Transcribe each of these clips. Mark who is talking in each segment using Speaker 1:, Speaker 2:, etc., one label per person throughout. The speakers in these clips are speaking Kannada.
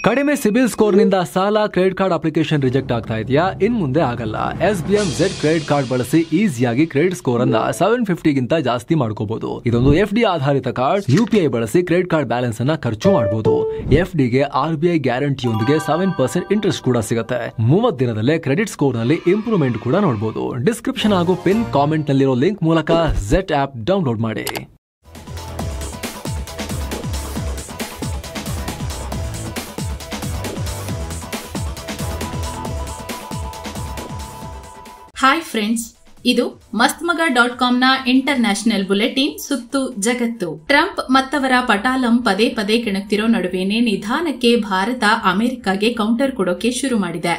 Speaker 1: ಕಡಿಮೆ ಸಿಬಿಲ್ ಸ್ಕೋರ್ ನಿಂದ ಸಾಲ ಕ್ರೆಡಿಟ್ ಕಾರ್ಡ್ ಅಪ್ಲಿಕೇಶನ್ ರಿಜೆಕ್ಟ್ ಆಗ್ತಾ ಇದೆಯಾ? ಇನ್ ಮುಂದೆ ಆಗಲ್ಲ. SBM Z ಕ್ರೆಡಿಟ್ ಕಾರ್ಡ್ ಬಳಸಿ ಈಸಿಯಾಗಿ ಕ್ರೆಡಿಟ್ ಸ್ಕೋರ್ ಅನ್ನ 750 ಗಿಂತ ಜಾಸ್ತಿ ಮಾಡ್ಕೋಬಹುದು. ಇದೊಂದು FD ಆಧಾರಿತ ಕಾರ್ಡ್. UPI ಬಳಸಿ ಕ್ರೆಡಿಟ್ ಕಾರ್ಡ್ ಬ್ಯಾಲೆನ್ಸ್ ಅನ್ನ ಖರ್ಚು ಮಾಡಬಹುದು. FD ಗೆ RBI ಗ್ಯಾರಂಟಿಯೊಂದಿಗೆ 7% ಇಂಟ್ರೆಸ್ಟ್ ಕೂಡ ಸಿಗುತ್ತೆ. 30 ದಿನದಲ್ಲೇ ಕ್ರೆಡಿಟ್ ಸ್ಕೋರ್ ನಲ್ಲಿ ಇಂಪ್ರೂವ್ಮೆಂಟ್ ಕೂಡ ನೋಡಬಹುದು. ಡಿಸ್ಕ್ರಿಪ್ಷನ್ ಹಾಗೂ ಪಿನ್ ಕಾಮೆಂಟ್ ನಲ್ಲಿರೋ ಲಿಂಕ್ ಮೂಲಕ Z ಆಪ್ ಡೌನ್ಲೋಡ್ ಮಾಡಿ.
Speaker 2: ಹಾಯ್ ಫ್ರೆಂಡ್ಸ್, ಇದು ಮಸ್ತ್ಮಗ.com ನ ಇಂಟರ್ನ್ಯಾಷನಲ್ ಬುಲೆಟಿನ್ ಸುತ್ತು ಜಗತ್ತು. ಟ್ರಂಪ್ ಮತ್ತವರ ಪಟಾಲಂ ಪದೇ ಪದೇ ಕೆಣಕ್ತಿರೋ ನಡುವೆನೆ ನಿಧಾನಕ್ಕೆ ಭಾರತ ಅಮೆರಿಕಾಗೆ ಕೌಂಟರ್ ಕೊಡೋಕೆ ಶುರು ಮಾಡಿದೆ.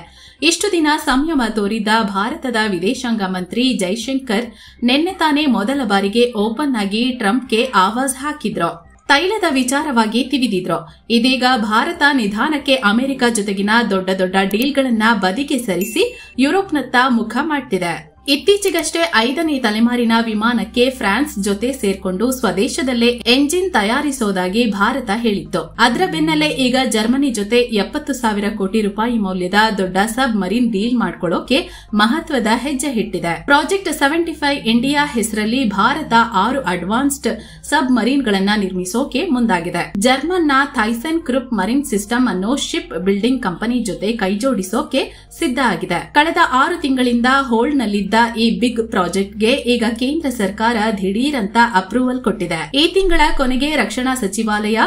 Speaker 2: ಇಷ್ಟು ದಿನ ಸಂಯಮ ತೋರಿದ್ದ ಭಾರತದ ವಿದೇಶಾಂಗ ಮಂತ್ರಿ ಜೈಶಂಕರ್ ನಿನ್ನೆ ತಾನೇ ಮೊದಲ ಬಾರಿಗೆ ಓಪನ್ ಆಗಿ ಟ್ರಂಪ್ಗೆ ಆವಾಜ್ ಹಾಕಿದ್ರು. ತೈಲದ ವಿಚಾರವಾಗಿ ತಿವಿದಿದ್ರು. ಇದೀಗ ಭಾರತ ನಿಧಾನಕ್ಕೆ ಅಮೆರಿಕ ಜೊತೆಗಿನ ದೊಡ್ಡ ದೊಡ್ಡ ಡೀಲ್ಗಳನ್ನ ಬದಿಗೆ ಸರಿಸಿ ಯುರೋಪ್ನತ್ತ ಮುಖ ಮಾಡ್ತಿದೆ. ಇತ್ತೀಚೆಗಷ್ಟೇ 5ನೇ ತಲೆಮಾರಿನ ವಿಮಾನಕ್ಕೆ ಫ್ರಾನ್ಸ್ ಜೊತೆ ಸೇರ್ಕೊಂಡು ಸ್ವದೇಶದಲ್ಲೇ ಎಂಜಿನ್ ತಯಾರಿಸೋದಾಗಿ ಭಾರತ ಹೇಳಿತ್ತು. ಅದರ ಬೆನ್ನಲ್ಲೇ ಈಗ ಜರ್ಮನಿ ಜೊತೆ 70,000 ಕೋಟಿ ರೂಪಾಯಿ ಮೌಲ್ಯದ ದೊಡ್ಡ ಸಬ್ ಮರೀನ್ ಡೀಲ್ ಮಾಡ್ಕೊಳ್ಳೋಕೆ ಮಹತ್ವದ ಹೆಜ್ಜೆ ಇಟ್ಟಿದೆ. ಪ್ರಾಜೆಕ್ಟ್ 75 ಇಂಡಿಯಾ ಹೆಸರಲ್ಲಿ ಭಾರತ 6 ಅಡ್ವಾನ್ಸ್ಡ್ ಸಬ್ ಮರೀನ್ ಗಳನ್ನ ನಿರ್ಮಿಸೋಕೆ ಮುಂದಾಗಿದೆ. ಜರ್ಮನ್ ನ ಥೈಸನ್ ಕ್ರೂಪ್ ಮರೀನ್ ಸಿಸ್ಟಮ್ ಅನ್ನು ಶಿಪ್ ಬಿಲ್ಡಿಂಗ್ ಕಂಪನಿ ಜೊತೆ ಕೈಜೋಡಿಸೋಕೆ ಸಿದ್ಧ ಆಗಿದೆ. ಕಳೆದ 6 ತಿಂಗಳಿಂದ ಹೋಲ್ಡ್ ನಲ್ಲಿ ಈ ಬಿಗ್ ಪ್ರಾಜೆಕ್ಟ್ ಗೆ ಈಗ ಕೇಂದ್ರ ಸರ್ಕಾರ ದಿಢೀರ್ ಅಂತ ಅಪ್ರೂವಲ್ ಕೊಟ್ಟಿದೆ. ಈ ತಿಂಗಳ ಕೊನೆಗೆ ರಕ್ಷಣಾ ಸಚಿವಾಲಯ,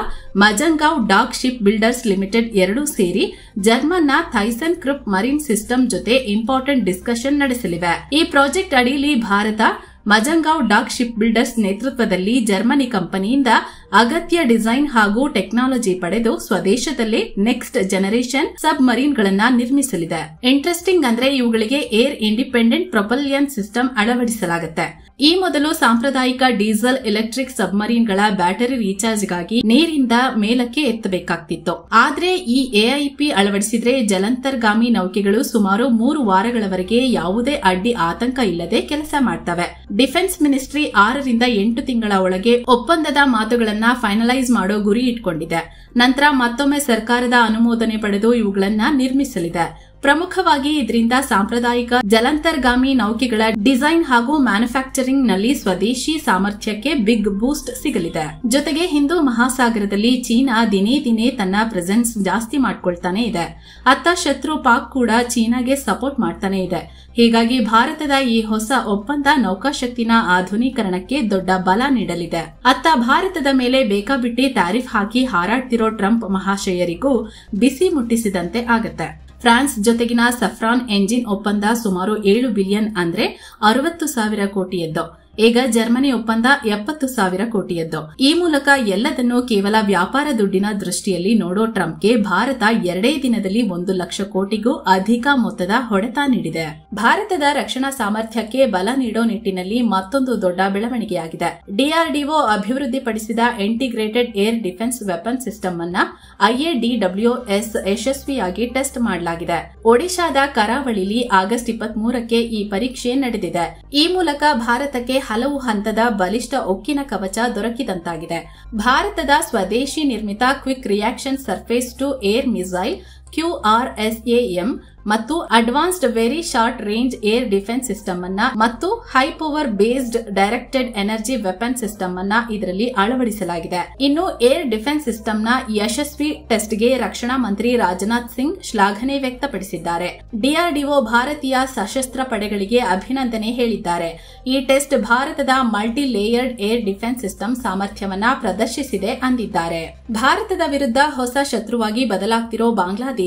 Speaker 2: ಮಜಂಗಾವ್ ಡಾಕ್ ಶಿಪ್ ಬಿಲ್ಡರ್ಸ್ ಲಿಮಿಟೆಡ್ ಎರಡೂ ಸೇರಿ ಜರ್ಮನ್ ನ ಥೈಸನ್ ಕ್ರೂಪ್ ಮರೀನ್ ಸಿಸ್ಟಮ್ ಜೊತೆ ಇಂಪಾರ್ಟೆಂಟ್ ಡಿಸ್ಕಷನ್ ನಡೆಸಲಿವೆ. ಈ ಪ್ರಾಜೆಕ್ಟ್ ಅಡಿಯಲ್ಲಿ ಭಾರತ ಮಜಂಗಾವ್ ಡಾಕ್ ಶಿಪ್ ಬಿಲ್ಡರ್ಸ್ ನೇತೃತ್ವದಲ್ಲಿ ಜರ್ಮನಿ ಕಂಪನಿಯಿಂದ ಅಗತ್ಯ ಡಿಸೈನ್ ಹಾಗೂ ಟೆಕ್ನಾಲಜಿ ಪಡೆದು ಸ್ವದೇಶದಲ್ಲೇ ನೆಕ್ಸ್ಟ್ ಜನರೇಷನ್ ಸಬ್ ಮರೀನ್ ಗಳನ್ನ ನಿರ್ಮಿಸಲಿದೆ. ಇಂಟ್ರೆಸ್ಟಿಂಗ್ ಅಂದ್ರೆ ಇವುಗಳಿಗೆ ಏರ್ ಇಂಡಿಪೆಂಡೆಂಟ್ ಪ್ರೊಪಲ್ಯನ್ ಸಿಸ್ಟಮ್ ಅಳವಡಿಸಲಾಗುತ್ತೆ. ಈ ಮೊದಲು ಸಾಂಪ್ರದಾಯಿಕ ಡೀಸೆಲ್ ಎಲೆಕ್ಟ್ರಿಕ್ ಸಬ್ಮರೀನ್ ಗಳ ಬ್ಯಾಟರಿ ರೀಚಾರ್ಜ್ಗಾಗಿ ನೀರಿಂದ ಮೇಲಕ್ಕೆ ಎತ್ತಬೇಕಾಗ್ತಿತ್ತು. ಆದ್ರೆ ಈ AIP ಅಳವಡಿಸಿದ್ರೆ ಜಲಾಂತರ್ಗಾಮಿ ನೌಕೆಗಳು ಸುಮಾರು 3 ವಾರಗಳವರೆಗೆ ಯಾವುದೇ ಅಡ್ಡಿ ಆತಂಕ ಇಲ್ಲದೆ ಕೆಲಸ ಮಾಡ್ತವೆ. ಡಿಫೆನ್ಸ್ ಮಿನಿಸ್ಟ್ರಿ 6 ರಿಂದ 8 ತಿಂಗಳ ಒಳಗೆ ಒಪ್ಪಂದದ ಮಾತುಗಳನ್ನ ಫೈನಲೈಸ್ ಮಾಡೋ ಗುರಿ ಇಟ್ಕೊಂಡಿದೆ. ನಂತರ ಮತ್ತೊಮ್ಮೆ ಸರ್ಕಾರದ ಅನುಮೋದನೆ ಪಡೆದು ಇವುಗಳನ್ನ ನಿರ್ಮಿಸಲಿದೆ. ಪ್ರಮುಖವಾಗಿ ಇದರಿಂದ ಸಾಂಪ್ರದಾಯಿಕ ಜಲಾಂತರ್ಗಾಮಿ ನೌಕೆಗಳ ಡಿಸೈನ್ ಹಾಗೂ ಮ್ಯಾನುಫ್ಯಾಕ್ಚರಿಂಗ್ ನಲ್ಲಿ ಸ್ವದೇಶಿ ಸಾಮರ್ಥ್ಯಕ್ಕೆ ಬಿಗ್ ಬೂಸ್ಟ್ ಸಿಗಲಿದೆ. ಜೊತೆಗೆ ಹಿಂದೂ ಮಹಾಸಾಗರದಲ್ಲಿ ಚೀನಾ ದಿನೇ ದಿನೇ ತನ್ನ ಪ್ರೆಸೆನ್ಸ್ ಜಾಸ್ತಿ ಮಾಡ್ಕೊಳ್ತಾನೆ ಇದೆ. ಅತ್ತ ಶತ್ರು ಪಾಕ್ ಕೂಡ ಚೀನಾಗೆ ಸಪೋರ್ಟ್ ಮಾಡ್ತಾನೆ ಇದೆ. ಹೀಗಾಗಿ ಭಾರತದ ಈ ಹೊಸ ಒಪ್ಪಂದ ನೌಕಾಶಕ್ತಿನ ಆಧುನೀಕರಣಕ್ಕೆ ದೊಡ್ಡ ಬಲ ನೀಡಲಿದೆ. ಅತ್ತ ಭಾರತದ ಮೇಲೆ ಬೇಕಾಬಿಟ್ಟಿ ಟ್ಯಾರಿಫ್ ಹಾಕಿ ಹಾರಾಡ್ತಿರೋ ಟ್ರಂಪ್ ಮಹಾಶಯರಿಗೂ ಬಿಸಿ ಮುಟ್ಟಿಸಿದಂತೆ ಆಗತ್ತೆ. ಫ್ರಾನ್ಸ್ ಜೊತೆಗಿನ ಸಫ್ರಾನ್ ಎಂಜಿನ್ ಒಪ್ಪಂದ ಸುಮಾರು 7 ಬಿಲಿಯನ್ ಅಂದ್ರೆ 60,000 ಕೋಟಿಯದ್ದು. ಈಗ ಜರ್ಮನಿ ಒಪ್ಪಂದ 70,000 ಕೋಟಿಯದ್ದು. ಈ ಮೂಲಕ ಎಲ್ಲದನ್ನೂ ಕೇವಲ ವ್ಯಾಪಾರ ದುಡ್ಡಿನ ದೃಷ್ಟಿಯಲ್ಲಿ ನೋಡೋ ಟ್ರಂಪ್ಗೆ ಭಾರತ 2 ದಿನದಲ್ಲಿ 1 ಲಕ್ಷ ಕೋಟಿಗೂ ಅಧಿಕ ಮೊತ್ತದ ಹೊಡೆತ ನೀಡಿದೆ. ಭಾರತದ ರಕ್ಷಣಾ ಸಾಮರ್ಥ್ಯಕ್ಕೆ ಬಲ ನೀಡೋ ನಿಟ್ಟಿನಲ್ಲಿ ಮತ್ತೊಂದು ದೊಡ್ಡ ಬೆಳವಣಿಗೆಯಾಗಿದೆ. DRDO ಅಭಿವೃದ್ಧಿಪಡಿಸಿದ integrated air defence weapon system ಅನ್ನ IADWS ಯಶಸ್ವಿಯಾಗಿ ಟೆಸ್ಟ್ ಮಾಡಲಾಗಿದೆ. ಒಡಿಶಾದ ಕರಾವಳಿಲಿ ಆಗಸ್ಟ್ 23ಕ್ಕೆ ಈ ಪರೀಕ್ಷೆ ನಡೆದಿದೆ. ಈ ಮೂಲಕ ಭಾರತಕ್ಕೆ ಹಲವು ಹಂತದ ಬಲಿಷ್ಠ ಉಕ್ಕಿನ ಕವಚ ದೊರಕಿದಂತಾಗಿದೆ. ಭಾರತದ ಸ್ವದೇಶಿ ನಿರ್ಮಿತ quick reaction surface to air missile QRSAM ಮತ್ತು advanced very short range air defence system ಅನ್ನ ಮತ್ತು high power based directed energy weapon system ಅನ್ನ ಇದರಲ್ಲಿ ಅಳವಡಿಸಲಾಗಿದೆ. ಇನ್ನು ಏರ್ ಡಿಫೆನ್ಸ್ ಸಿಸ್ಟಮ್ ನ ಯಶಸ್ವಿ ಟೆಸ್ಟ್ ಗೆ ರಕ್ಷಣಾ ಮಂತ್ರಿ ರಾಜನಾಥ್ ಸಿಂಗ್ ಶ್ಲಾಘನೆ ವ್ಯಕ್ತಪಡಿಸಿದ್ದಾರೆ. DRDO ಭಾರತೀಯ ಸಶಸ್ತ್ರ ಪಡೆಗಳಿಗೆ ಅಭಿನಂದನೆ ಹೇಳಿದ್ದಾರೆ. ಈ ಟೆಸ್ಟ್ ಭಾರತದ multi layered air defence system ಸಾಮರ್ಥ್ಯವನ್ನ ಪ್ರದರ್ಶಿಸಿದೆ ಅಂದಿದ್ದಾರೆ. ಭಾರತದ ವಿರುದ್ಧ ಹೊಸ ಶತ್ರುವಾಗಿ ಬದಲಾಗ್ತಿರೋ ಬಾಂಗ್ಲಾದೇಶ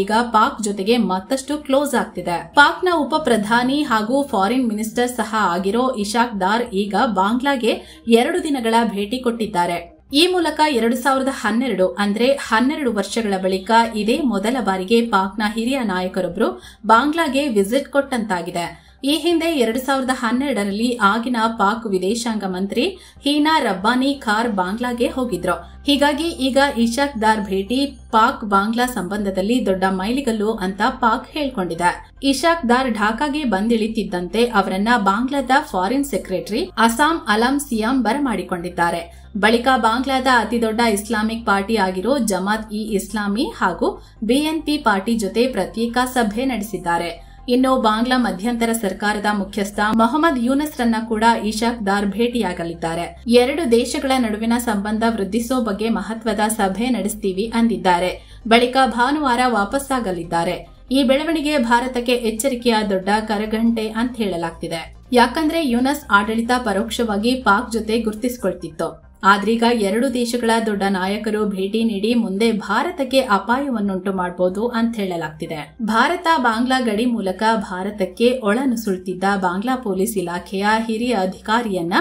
Speaker 2: ಈಗ ಪಾಕ್ ಜೊತೆಗೆ ಮತ್ತಷ್ಟು ಕ್ಲೋಸ್ ಆಗ್ತಿದೆ. ಪಾಕ್ನ ಉಪ ಪ್ರಧಾನಿ ಹಾಗೂ ಫಾರಿನ್ ಮಿನಿಸ್ಟರ್ ಸಹ ಆಗಿರೋ ಇಶಾಕ್ ದಾರ್ ಈಗ ಬಾಂಗ್ಲಾಗೆ 2 ದಿನಗಳ ಭೇಟಿ ಕೊಟ್ಟಿದ್ದಾರೆ. ಈ ಮೂಲಕ 2012 ಅಂದ್ರೆ 12 ವರ್ಷಗಳ ಬಳಿಕ ಇದೇ ಮೊದಲ ಬಾರಿಗೆ ಪಾಕ್ನ ಹಿರಿಯ ನಾಯಕರೊಬ್ಬರು ಬಾಂಗ್ಲಾಗೆ ವಿಸಿಟ್ ಕೊಟ್ಟಂತಾಗಿದೆ. ಈ ಹಿಂದೆ 2012ರಲ್ಲಿ ಆಗಿನ ಪಾಕ್ ವಿದೇಶಾಂಗ ಮಂತ್ರಿ ಹೀನಾ ರಬ್ಬಾನಿ ಖಾರ್ ಬಾಂಗ್ಲಾಗೆ ಹೋಗಿದ್ರು. ಹೀಗಾಗಿ ಈಗ ಇಶಾಕ್ ದಾರ್ ಭೇಟಿ ಪಾಕ್ ಬಾಂಗ್ಲಾ ಸಂಬಂಧದಲ್ಲಿ ದೊಡ್ಡ ಮೈಲಿಗಲ್ಲು ಅಂತ ಪಾಕ್ ಹೇಳ್ಕೊಂಡಿದೆ. ಇಶಾಕ್ ದಾರ್ ಢಾಕಾಗೆ ಬಂದಿಳಿತಿದ್ದಂತೆ ಅವರನ್ನ ಬಾಂಗ್ಲಾದ ಫಾರಿನ್ ಸೆಕ್ರೆಟರಿ ಅಸಾಮ್ ಅಲಂ ಸಿಯಾಂ ಬರಮಾಡಿಕೊಂಡಿದ್ದಾರೆ. ಬಳಿಕ ಬಾಂಗ್ಲಾದ ಅತಿದೊಡ್ಡ ಇಸ್ಲಾಮಿಕ್ ಪಾರ್ಟಿ ಆಗಿರೋ ಜಮಾತ್ ಇ ಇಸ್ಲಾಮಿ ಹಾಗೂ ಬಿಎನ್ಪಿ ಪಾರ್ಟಿ ಜೊತೆ ಪ್ರತ್ಯೇಕ ಸಭೆ ನಡೆಸಿದ್ದಾರೆ. ಇನ್ನು ಬಾಂಗ್ಲಾ ಮಧ್ಯಂತರ ಸರ್ಕಾರದ ಮುಖ್ಯಸ್ಥ ಮೊಹಮ್ಮದ್ ಯೂನಸ್ ರನ್ನ ಕೂಡ ಇಶಾಕ್ ದಾರ್ ಭೇಟಿಯಾಗಲಿದ್ದಾರೆ. ಎರಡು ದೇಶಗಳ ನಡುವಿನ ಸಂಬಂಧ ವೃದ್ಧಿಸೋ ಬಗ್ಗೆ ಮಹತ್ವದ ಸಭೆ ನಡೆಸ್ತೀವಿ ಅಂದಿದ್ದಾರೆ. ಬಳಿಕ ಭಾನುವಾರ ವಾಪಸ್ಸಾಗಲಿದ್ದಾರೆ. ಈ ಬೆಳವಣಿಗೆ ಭಾರತಕ್ಕೆ ಎಚ್ಚರಿಕೆಯ ದೊಡ್ಡ ಕರಗಂಟೆ ಅಂತ ಹೇಳಲಾಗ್ತಿದೆ. ಯಾಕಂದ್ರೆ ಯೂನಸ್ ಆಡಳಿತ ಪರೋಕ್ಷವಾಗಿ ಪಾಕ್ ಜೊತೆ ಗುರ್ತಿಸಿಕೊಳ್ತಿತ್ತು. ಆದ್ರೀಗ ಎರಡು ದೇಶಗಳ ದೊಡ್ಡ ನಾಯಕರು ಭೇಟಿ ನೀಡಿ ಮುಂದೆ ಭಾರತಕ್ಕೆ ಅಪಾಯವನ್ನುಂಟು ಮಾಡಬಹುದು ಅಂತ ಹೇಳಲಾಗ್ತಿದೆ. ಭಾರತ ಬಾಂಗ್ಲಾ ಗಡಿ ಮೂಲಕ ಭಾರತಕ್ಕೆ ಒಳನುಸುಳುತ್ತಿದ್ದ ಬಾಂಗ್ಲಾ ಪೊಲೀಸ್ ಇಲಾಖೆಯ ಹಿರಿಯ ಅಧಿಕಾರಿಯನ್ನ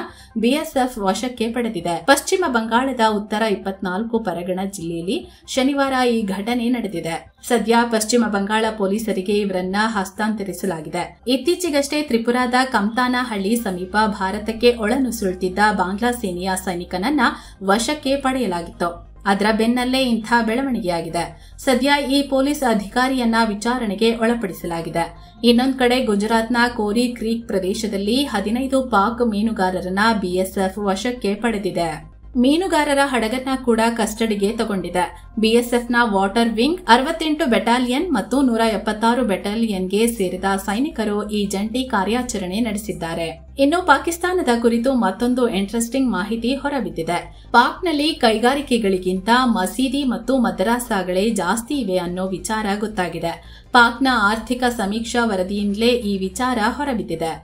Speaker 2: ಬಿಎಸ್ಎಫ್ ವಶಕ್ಕೆ ಪಡೆದಿದೆ. ಪಶ್ಚಿಮ ಬಂಗಾಳದ ಉತ್ತರ 24 ಪರಗಣ ಜಿಲ್ಲೆಯಲ್ಲಿ ಶನಿವಾರ ಈ ಘಟನೆ ನಡೆದಿದೆ. ಸದ್ಯ ಪಶ್ಚಿಮ ಬಂಗಾಳ ಪೊಲೀಸರಿಗೆ ಇವರನ್ನ ಹಸ್ತಾಂತರಿಸಲಾಗಿದೆ. ಇತ್ತೀಚೆಗಷ್ಟೇ ತ್ರಿಪುರಾದ ಕಮ್ತಾನಹಳ್ಳಿ ಸಮೀಪ ಭಾರತಕ್ಕೆ ಒಳನುಸುಳುತ್ತಿದ್ದ ಬಾಂಗ್ಲಾ ಸೇನೆಯ ಸೈನಿಕನನ್ನ ವಶಕ್ಕೆ ಪಡೆಯಲಾಗಿತ್ತು. ಅದರ ಬೆನ್ನಲ್ಲೇ ಇಂಥ ಬೆಳವಣಿಗೆಯಾಗಿದೆ. ಸದ್ಯ ಈ ಪೊಲೀಸ್ ಅಧಿಕಾರಿಯನ್ನ ವಿಚಾರಣೆಗೆ ಒಳಪಡಿಸಲಾಗಿದೆ. ಇನ್ನೊಂದು ಕಡೆ ಗುಜರಾತ್ನ ಕೋರಿ ಕ್ರೀಕ್ ಪ್ರದೇಶದಲ್ಲಿ 15 ಪಾಕ್ ಮೀನುಗಾರರನ್ನ ಬಿಎಸ್ಎಫ್ ವಶಕ್ಕೆ ಪಡೆದಿದೆ. ಮೀನುಗಾರರ ಹಡಗನ್ನ ಕೂಡ ಕಸ್ಟಡಿಗೆ ತಗೊಂಡಿದೆ. ಬಿಎಸ್ಎಫ್ನ ವಾಟರ್ ವಿಂಗ್ 68 ಬೆಟಾಲಿಯನ್ ಮತ್ತು 176 ಬೆಟಾಲಿಯನ್ಗೆ ಸೇರಿದ ಸೈನಿಕರು ಈ ಜಂಟಿ ಕಾರ್ಯಾಚರಣೆ ನಡೆಸಿದ್ದಾರೆ. ಇನ್ನು ಪಾಕಿಸ್ತಾನದ ಕುರಿತು ಮತ್ತೊಂದು ಇಂಟ್ರೆಸ್ಟಿಂಗ್ ಮಾಹಿತಿ ಹೊರಬಿದ್ದಿದೆ. ಪಾಕ್ನಲ್ಲಿ ಕೈಗಾರಿಕೆಗಳಿಗಿಂತ ಮಸೀದಿ ಮತ್ತು ಮದರಾಸಾಗಳೇ ಜಾಸ್ತಿ ಇವೆ ಅನ್ನೋ ವಿಚಾರ ಗೊತ್ತಾಗಿದೆ. ಪಾಕ್ನ ಆರ್ಥಿಕ ಸಮೀಕ್ಷಾ ವರದಿಯಿಂದಲೇ ಈ ವಿಚಾರ ಹೊರಬಿದ್ದಿದೆ.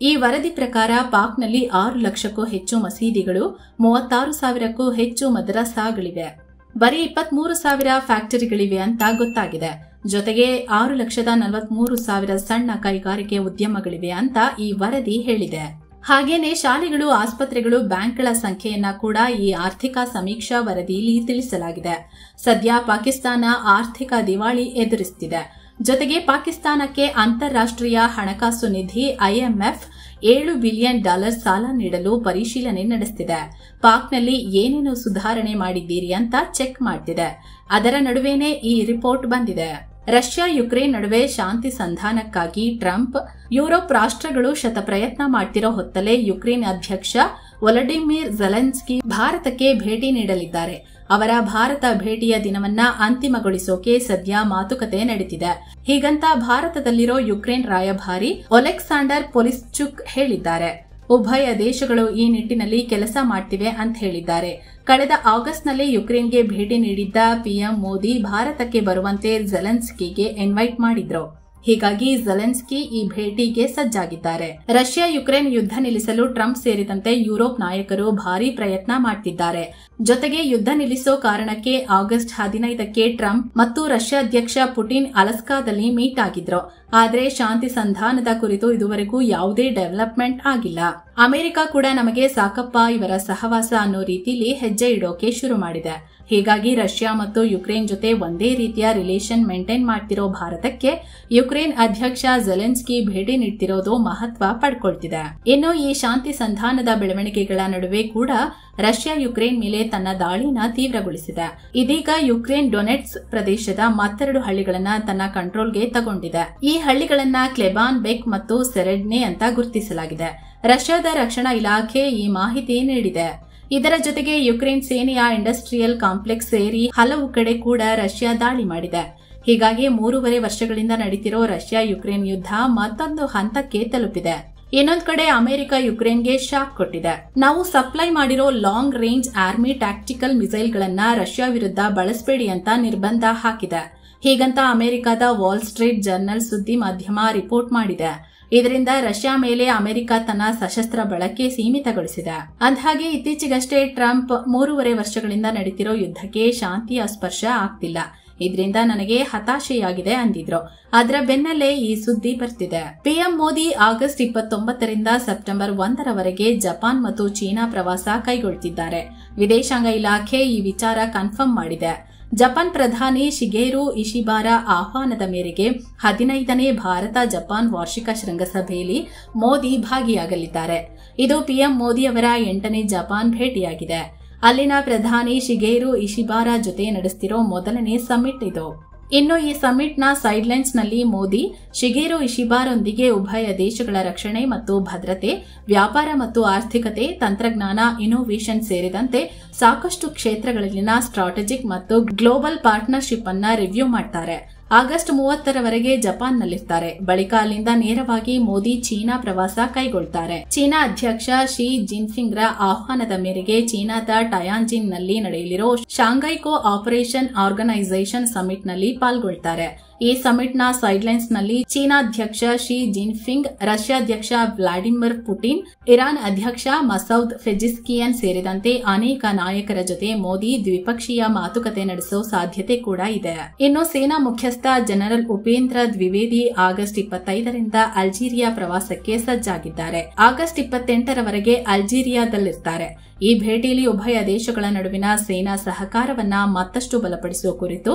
Speaker 2: ಈ ವರದಿ ಪ್ರಕಾರ ಪಾಕ್ನಲ್ಲಿ 6 ಲಕ್ಷಕ್ಕೂ ಹೆಚ್ಚು ಮಸೀದಿಗಳು, 36,000ಕ್ಕೂ ಹೆಚ್ಚು ಮದರಸಾಗಳಿವೆ. ಬರೀ 23,000 ಫ್ಯಾಕ್ಟರಿಗಳಿವೆ ಅಂತ ಗೊತ್ತಾಗಿದೆ. ಜೊತೆಗೆ 6,43,000 ಸಣ್ಣ ಕೈಗಾರಿಕೆ ಉದ್ಯಮಗಳಿವೆ ಅಂತ ಈ ವರದಿ ಹೇಳಿದೆ. ಹಾಗೇನೆ ಶಾಲೆಗಳು, ಆಸ್ಪತ್ರೆಗಳು, ಬ್ಯಾಂಕ್ಗಳ ಸಂಖ್ಯೆಯನ್ನ ಕೂಡ ಈ ಆರ್ಥಿಕ ಸಮೀಕ್ಷಾ ವರದಿಯಲ್ಲಿ ತಿಳಿಸಲಾಗಿದೆ. ಸದ್ಯ ಪಾಕಿಸ್ತಾನ ಆರ್ಥಿಕ ದಿವಾಳಿ ಎದುರಿಸುತ್ತಿದೆ. ಜೊತೆಗೆ ಪಾಕಿಸ್ತಾನಕ್ಕೆ ಅಂತಾರಾಷ್ಟ್ರೀಯ ಹಣಕಾಸು ನಿಧಿ ಐಎಂಎಫ್ $7 ಬಿಲಿಯನ್ ಸಾಲ ನೀಡಲು ಪರಿಶೀಲನೆ ನಡೆಸುತ್ತಿದೆ. ಪಾಕ್ನಲ್ಲಿ ಏನೇನು ಸುಧಾರಣೆ ಮಾಡಿದ್ದೀರಿ ಅಂತ ಚೆಕ್ ಮಾಡ್ತಿದೆ. ಅದರ ನಡುವೆನೇ ಈ ರಿಪೋರ್ಟ್ ಬಂದಿದೆ. ರಷ್ಯಾ ಯುಕ್ರೇನ್ ನಡುವೆ ಶಾಂತಿ ಸಂಧಾನಕ್ಕಾಗಿ ಟ್ರಂಪ್, ಯುರೋಪ್ ರಾಷ್ಟ್ರಗಳು ಶತಪ್ರಯತ್ನ ಮಾಡ್ತಿರೋ ಹೊತ್ತಲೇ ಯುಕ್ರೇನ್ ಅಧ್ಯಕ್ಷ ವೊಲಡಿಮಿರ್ ಝೆಲೆನ್ಸ್ಕಿ ಭಾರತಕ್ಕೆ ಭೇಟಿ ನೀಡಲಿದ್ದಾರೆ. ಅವರ ಭಾರತ ಭೇಟಿಯ ದಿನವನ್ನ ಅಂತಿಮಗೊಳಿಸೋಕೆ ಸದ್ಯ ಮಾತುಕತೆ ನಡೆದಿದೆ. ಹೀಗಂತ ಭಾರತದಲ್ಲಿರೋ ಯುಕ್ರೇನ್ ರಾಯಭಾರಿ ಒಲೆಕ್ಸಾಂಡರ್ ಪೊಲಿಸ್ಚುಕ್ ಹೇಳಿದ್ದಾರೆ. ಉಭಯ ದೇಶಗಳು ಈ ನಿಟ್ಟಿನಲ್ಲಿ ಕೆಲಸ ಮಾಡ್ತಿವೆ ಅಂತ ಹೇಳಿದ್ದಾರೆ. ಕಳೆದ ಆಗಸ್ಟ್ನಲ್ಲಿ ಯುಕ್ರೇನ್ಗೆ ಭೇಟಿ ನೀಡಿದ್ದ ಪಿಎಂ ಮೋದಿ ಭಾರತಕ್ಕೆ ಬರುವಂತೆ ಝೆಲೆನ್ಸ್ಕಿಗೆ ಇನ್ವೈಟ್ ಮಾಡಿದ್ರು. ಹೀಗಾಗಿ ಝೆಲೆನ್ಸ್ಕಿ ಈ ಭೇಟಿಗೆ ಸಜ್ಜಾಗಿದ್ದಾರೆ. ರಷ್ಯಾ ಯುಕ್ರೇನ್ ಯುದ್ಧ ನಿಲ್ಲಿಸಲು ಟ್ರಂಪ್ ಸೇರಿದಂತೆ ಯುರೋಪ್ ನಾಯಕರು ಭಾರೀ ಪ್ರಯತ್ನ ಮಾಡ್ತಿದ್ದಾರೆ. ಜೊತೆಗೆ ಯುದ್ಧ ನಿಲ್ಲಿಸೋ ಕಾರಣಕ್ಕೆ ಆಗಸ್ಟ್ 15ಕ್ಕೆ ಟ್ರಂಪ್ ಮತ್ತು ರಷ್ಯಾ ಅಧ್ಯಕ್ಷ ಪುಟಿನ್ ಅಲಸ್ಕಾದಲ್ಲಿ ಮೀಟ್ ಆಗಿದ್ರು. ಆದ್ರೆ ಶಾಂತಿ ಸಂಧಾನದ ಕುರಿತು ಇದುವರೆಗೂ ಯಾವುದೇ ಡೆವಲಪ್ಮೆಂಟ್ ಆಗಿಲ್ಲ. ಅಮೆರಿಕ ಕೂಡ ನಮಗೆ ಸಾಕಪ್ಪ ಇವರ ಸಹವಾಸ ಅನ್ನೋ ರೀತಿಯಲ್ಲಿ ಹೆಜ್ಜೆ ಇಡೋಕೆ ಶುರು ಮಾಡಿದೆ. ಹೀಗಾಗಿ ರಷ್ಯಾ ಮತ್ತು ಯುಕ್ರೇನ್ ಜೊತೆ ಒಂದೇ ರೀತಿಯ ರಿಲೇಷನ್ ಮೇಂಟೈನ್ ಮಾಡ್ತಿರೋ ಭಾರತಕ್ಕೆ ಯುಕ್ರೇನ್ ಅಧ್ಯಕ್ಷ ಝೆಲೆನ್ಸ್ಕಿ ಭೇಟಿ ನೀಡ್ತಿರೋದು ಮಹತ್ವ ಪಡ್ಕೊಳ್ತಿದೆ. ಇನ್ನು ಈ ಶಾಂತಿ ಸಂಧಾನದ ಬೆಳವಣಿಗೆಗಳ ನಡುವೆ ಕೂಡ ರಷ್ಯಾ ಯುಕ್ರೇನ್ ಮೇಲೆ ತನ್ನ ದಾಳಿನ ತೀವ್ರಗೊಳಿಸಿದೆ. ಇದೀಗ ಯುಕ್ರೇನ್ ಡೊನೆಟ್ಸ್ ಪ್ರದೇಶದ ಮತ್ತೆರಡು ಹಳ್ಳಿಗಳನ್ನ ತನ್ನ ಕಂಟ್ರೋಲ್ಗೆ ತಗೊಂಡಿದೆ. ಈ ಹಳ್ಳಿಗಳನ್ನ ಕ್ಲೆಬಾನ್ ಬೆಕ್ ಮತ್ತು ಸೆರೆಡ್ನೆ ಅಂತ ಗುರುತಿಸಲಾಗಿದೆ. ರಷ್ಯಾದ ರಕ್ಷಣಾ ಇಲಾಖೆ ಈ ಮಾಹಿತಿ ನೀಡಿದೆ. ಇದರ ಜೊತೆಗೆ ಯುಕ್ರೇನ್ ಸೇನೆಯ ಇಂಡಸ್ಟ್ರಿಯಲ್ ಕಾಂಪ್ಲೆಕ್ಸ್ ಸೇರಿ ಹಲವು ಕಡೆ ಕೂಡ ರಷ್ಯಾ ದಾಳಿ ಮಾಡಿದೆ. ಹೀಗಾಗಿ 3.5 ವರ್ಷಗಳಿಂದ ನಡೀತಿರೋ ರಷ್ಯಾ ಯುಕ್ರೇನ್ ಯುದ್ಧ ಮತ್ತೊಂದು ಹಂತಕ್ಕೆ ತಲುಪಿದೆ. ಇನ್ನೊಂದು ಕಡೆ ಅಮೆರಿಕ ಯುಕ್ರೇನ್ಗೆ ಶಾಕ್ ಕೊಟ್ಟಿದೆ. ನಾವು ಸಪ್ಲೈ ಮಾಡಿರೋ ಲಾಂಗ್ ರೇಂಜ್ ಆರ್ಮಿ ಟ್ಯಾಕ್ಟಿಕಲ್ ಮಿಸೈಲ್ಗಳನ್ನ ರಷ್ಯಾ ವಿರುದ್ಧ ಬಳಸಬೇಡಿ ಅಂತ ನಿರ್ಬಂಧ ಹಾಕಿದೆ. ಹೀಗಂತ ಅಮೆರಿಕದ ವಾಲ್ ಸ್ಟ್ರೀಟ್ ಜರ್ನಲ್ ಸುದ್ದಿ ಮಾಧ್ಯಮ ರಿಪೋರ್ಟ್ ಮಾಡಿದೆ. ಇದರಿಂದ ರಷ್ಯಾ ಮೇಲೆ ಅಮೆರಿಕ ತನ್ನ ಸಶಸ್ತ್ರ ಬಳಕೆ ಸೀಮಿತಗೊಳಿಸಿದೆ. ಅಂದಹಾಗೆ ಇತ್ತೀಚೆಗಷ್ಟೇ ಟ್ರಂಪ್ 3.5 ವರ್ಷಗಳಿಂದ ನಡೀತಿರೋ ಯುದ್ಧಕ್ಕೆ ಶಾಂತಿಯ ಸ್ಪರ್ಶ ಆಗ್ತಿಲ್ಲ, ಇದರಿಂದ ನನಗೆ ಹತಾಶೆಯಾಗಿದೆ ಅಂದಿದ್ರು. ಅದರ ಬೆನ್ನಲ್ಲೇ ಈ ಸುದ್ದಿ ಬರ್ತಿದೆ. ಪಿಎಂ ಮೋದಿ ಆಗಸ್ಟ್ 29ರಿಂದ ಸೆಪ್ಟೆಂಬರ್ 1ರವರೆಗೆ ಜಪಾನ್ ಮತ್ತು ಚೀನಾ ಪ್ರವಾಸ ಕೈಗೊಳ್ತಿದ್ದಾರೆ. ವಿದೇಶಾಂಗ ಇಲಾಖೆ ಈ ವಿಚಾರ ಕನ್ಫರ್ಮ್ ಮಾಡಿದೆ. ಜಪಾನ್ ಪ್ರಧಾನಿ ಶಿಗೇರು ಇಶಿಬಾರ ಆಹ್ವಾನದ ಮೇರೆಗೆ 15ನೇ ಭಾರತ ಜಪಾನ್ ವಾರ್ಷಿಕ ಶೃಂಗಸಭೆಯಲ್ಲಿ ಮೋದಿ ಭಾಗಿಯಾಗಲಿದ್ದಾರೆ. ಇದು ಪಿಎಂ ಮೋದಿ ಅವರ 8ನೇ ಜಪಾನ್ ಭೇಟಿಯಾಗಿದೆ. ಅಲ್ಲಿನ ಪ್ರಧಾನಿ ಶಿಗೇರು ಇಶಿಬಾರ ಜೊತೆ ನಡೆಸುತ್ತಿರೋ ಮೊದಲನೇ ಸಮ್ಮಿಟ್ ಇದು. ಇನ್ನು ಈ ಸಮಿಟ್ನ ಸೈಡ್ಲೈನ್ಸ್ ನಲ್ಲಿ ಮೋದಿ ಶಿಗೆರು ಇಶಿಬಾರೊಂದಿಗೆ ಉಭಯ ದೇಶಗಳ ರಕ್ಷಣೆ ಮತ್ತು ಭದ್ರತೆ, ವ್ಯಾಪಾರ ಮತ್ತು ಆರ್ಥಿಕತೆ, ತಂತ್ರಜ್ಞಾನ, ಇನ್ನೋವೇಷನ್ ಸೇರಿದಂತೆ ಸಾಕಷ್ಟು ಕ್ಷೇತ್ರಗಳಲ್ಲಿನ ಸ್ಟ್ರಾಟಜಿಕ್ ಮತ್ತು ಗ್ಲೋಬಲ್ ಪಾರ್ಟ್ನರ್ಶಿಪ್ ಅನ್ನ ರಿವ್ಯೂ ಮಾಡ್ತಾರೆ. ಆಗಸ್ಟ್ 30ರವರೆಗೆ ಜಪಾನ್ನಲ್ಲಿರ್ತಾರೆ. ಬಳಿಕ ಅಲ್ಲಿಂದ ನೇರವಾಗಿ ಮೋದಿ ಚೀನಾ ಪ್ರವಾಸ ಕೈಗೊಳ್ತಾರೆ. ಚೀನಾ ಅಧ್ಯಕ್ಷ ಶಿ ಜಿನ್ಪಿಂಗ್ ರ ಆಹ್ವಾನದ ಮೇರೆಗೆ ಚೀನಾದ ಟಯಾಂಜಿನ್ ನಲ್ಲಿ ನಡೆಯಲಿರೋ ಶಾಂಘೈ ಕೋ ಆಪರೇಷನ್ ಆರ್ಗನೈಸೇಷನ್ ಸಮಿಟ್ ನಲ್ಲಿ ಪಾಲ್ಗೊಳ್ತಾರೆ. ಈ ಸಮಿಟ್ ನ ಸೈಡ್ಲೈನ್ಸ್ ನಲ್ಲಿ ಚೀನಾ ಅಧ್ಯಕ್ಷ ಶಿ ಜಿನ್ಪಿಂಗ್, ರಷ್ಯಾ ಅಧ್ಯಕ್ಷ ವ್ಲಾಡಿಮಿರ್ ಪುಟಿನ್, ಇರಾನ್ ಅಧ್ಯಕ್ಷ ಮಸೌದ್ ಪೆಜಿಸ್ಕಿಯನ್ ಸೇರಿದಂತೆ ಅನೇಕ ನಾಯಕರ ಜೊತೆ ಮೋದಿ ದ್ವಿಪಕ್ಷೀಯ ಮಾತುಕತೆ ನಡೆಸೋ ಸಾಧ್ಯತೆ ಕೂಡ ಇದೆ. ಇನ್ನು ಸೇನಾ ಮುಖ್ಯಸ್ಥ ಜನರಲ್ ಉಪೇಂದ್ರ ದ್ವಿವೇದಿ ಆಗಸ್ಟ್ 25ರಿಂದ ಅಲ್ಜೀರಿಯಾ ಪ್ರವಾಸಕ್ಕೆ ಸಜ್ಜಾಗಿದ್ದಾರೆ. ಆಗಸ್ಟ್ 28ರವರೆಗೆ ಅಲ್ಜೀರಿಯಾದಲ್ಲಿರ್ತಾರೆ. ಈ ಭೇಟಿಯಲ್ಲಿ ಉಭಯ ದೇಶಗಳ ನಡುವಿನ ಸೇನಾ ಸಹಕಾರವನ್ನ ಮತ್ತಷ್ಟು ಬಲಪಡಿಸುವ ಕುರಿತು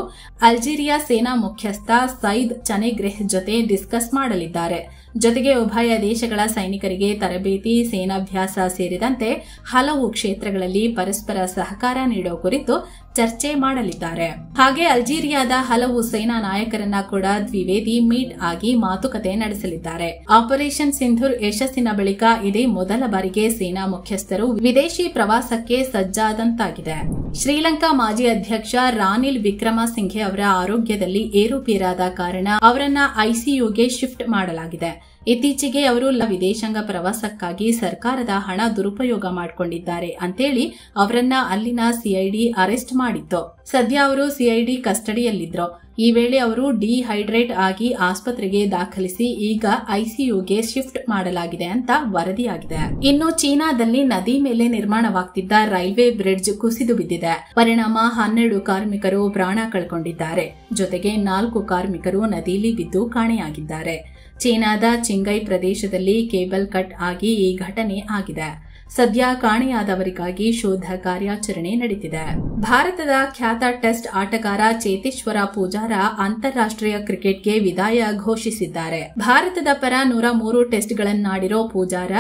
Speaker 2: ಅಲ್ಜೀರಿಯಾ ಸೇನಾ ಮುಖ್ಯಸ್ಥ ಸೈದ್ ಚನೆಗ್ರೆಹ್ ಜೊತೆ ಡಿಸ್ಕಸ್ ಮಾಡಲಿದ್ದಾರೆ. ಜೊತೆಗೆ ಉಭಯ ದೇಶಗಳ ಸೈನಿಕರಿಗೆ ತರಬೇತಿ, ಸೇನಾಭ್ಯಾಸ ಸೇರಿದಂತೆ ಹಲವು ಕ್ಷೇತ್ರಗಳಲ್ಲಿ ಪರಸ್ಪರ ಸಹಕಾರ ನೀಡುವ ಕುರಿತು ಚರ್ಚೆ ಮಾಡಲಿದ್ದಾರೆ. ಹಾಗೆ ಅಲ್ಜೀರಿಯಾದ ಹಲವು ಸೇನಾ ನಾಯಕರನ್ನ ಕೂಡ ದ್ವಿವೇದಿ ಮೀಟ್ ಆಗಿ ಮಾತುಕತೆ ನಡೆಸಲಿದ್ದಾರೆ. ಆಪರೇಷನ್ ಸಿಂಧೂರ್ ಯಶಸ್ಸಿನ ಬಳಿಕ ಇದೇ ಮೊದಲ ಬಾರಿಗೆ ಸೇನಾ ಮುಖ್ಯಸ್ಥರು ವಿದೇಶಿ ಪ್ರವಾಸಕ್ಕೆ ಸಜ್ಜಾದಂತಾಗಿದೆ. ಶ್ರೀಲಂಕಾ ಮಾಜಿ ಅಧ್ಯಕ್ಷ ರಾನಿಲ್ ವಿಕ್ರಮಸಿಂಘೆ ಅವರ ಆರೋಗ್ಯದಲ್ಲಿ ಏರುಪೇರಾದ ಕಾರಣ ಅವರನ್ನ ಐಸಿಯುಗೆ ಶಿಫ್ಟ್ ಮಾಡಲಾಗಿದೆ. ಇತ್ತೀಚೆಗೆ ಅವರು ವಿದೇಶಾಂಗ ಪ್ರವಾಸಕ್ಕಾಗಿ ಸರ್ಕಾರದ ಹಣ ದುರುಪಯೋಗ ಮಾಡಿಕೊಂಡಿದ್ದಾರೆ ಅಂತೇಳಿ ಅವರನ್ನ ಅಲ್ಲಿನ ಸಿಐಡಿ ಅರೆಸ್ಟ್ ಮಾಡಿತ್ತು. ಸದ್ಯ ಅವರು ಸಿಐಡಿ ಕಸ್ಟಡಿಯಲ್ಲಿದ್ರು. ಈ ವೇಳೆ ಅವರು ಡಿಹೈಡ್ರೇಟ್ ಆಗಿ ಆಸ್ಪತ್ರೆಗೆ ದಾಖಲಿಸಿ ಈಗ ಐಸಿಯುಗೆ ಶಿಫ್ಟ್ ಮಾಡಲಾಗಿದೆ ಅಂತ ವರದಿಯಾಗಿದೆ. ಇನ್ನು ಚೀನಾದಲ್ಲಿ ನದಿ ಮೇಲೆ ನಿರ್ಮಾಣವಾಗ್ತಿದ್ದ ರೈಲ್ವೆ ಬ್ರಿಡ್ಜ್ ಕುಸಿದು ಬಿದ್ದಿದೆ. ಪರಿಣಾಮ 12 ಕಾರ್ಮಿಕರು ಪ್ರಾಣ ಕಳ್ಕೊಂಡಿದ್ದಾರೆ. ಜೊತೆಗೆ 4 ಕಾರ್ಮಿಕರು ನದಿಯಲ್ಲಿ ಬಿದ್ದು ಕಾಣೆಯಾಗಿದ್ದಾರೆ. ಚೀನಾದ ಚಿಂಗೈ ಪ್ರದೇಶದಲ್ಲಿ ಕೇಬಲ್ ಕಟ್ ಆಗಿ ಈ ಘಟನೆ ಆಗಿದೆ. ಸದ್ಯ ಕಾಣೆಯಾದವರಿಗಾಗಿ ಶೋಧ ಕಾರ್ಯಾಚರಣೆ ನಡೆದಿದೆ. ಭಾರತದ ಖ್ಯಾತ ಟೆಸ್ಟ್ ಆಟಗಾರ ಚೇತೇಶ್ವರ ಪೂಜಾರ ಅಂತಾರಾಷ್ಟ್ರೀಯ ಕ್ರಿಕೆಟ್ಗೆ ವಿದಾಯ ಘೋಷಿಸಿದ್ದಾರೆ. ಭಾರತದ ಪರ 103 ಟೆಸ್ಟ್ಗಳನ್ನಾಡಿರೋ ಪೂಜಾರ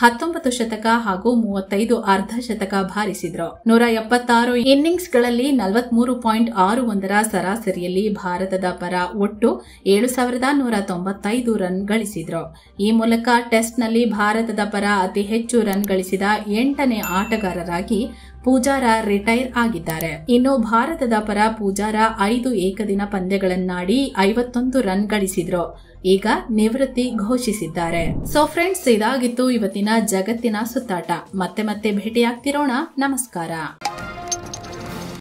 Speaker 2: 19 ಶತಕ ಹಾಗೂ 35 ಅರ್ಧ ಶತಕ ಬಾರಿಸಿದ್ರು. 176 ಇನ್ನಿಂಗ್ಸ್ಗಳಲ್ಲಿ 43.61ರ ಸರಾಸರಿಯಲ್ಲಿ ಭಾರತದ ಪರ ಒಟ್ಟು 7,195 ರನ್ ಗಳಿಸಿದ್ರು. ಈ ಮೂಲಕ ಟೆಸ್ಟ್ನಲ್ಲಿ ಭಾರತದ ಪರ ಅತಿ ಹೆಚ್ಚು ರನ್ ಗಳಿಸಿದ 8ನೇ ಆಟಗಾರರಾಗಿ ಪೂಜಾರ ರಿಟೈರ್ ಆಗಿದ್ದಾರೆ. ಇನ್ನು ಭಾರತದ ಪರ ಪೂಜಾರ 5 ಏಕದಿನ ಪಂದ್ಯಗಳನ್ನಾಡಿ 51 ರನ್ ಗಳಿಸಿದ್ರು. ಈಗ ನಿವೃತ್ತಿ ಘೋಷಿಸಿದ್ದಾರೆ. ಸೊ ಫ್ರೆಂಡ್ಸ್, ಇದಾಗಿತ್ತು ಇವತ್ತಿನ ಜಗತ್ತಿನ ಸುತ್ತಾಟ. ಮತ್ತೆ ಭೇಟಿಯಾಗ್ತಿರೋಣ. ನಮಸ್ಕಾರ.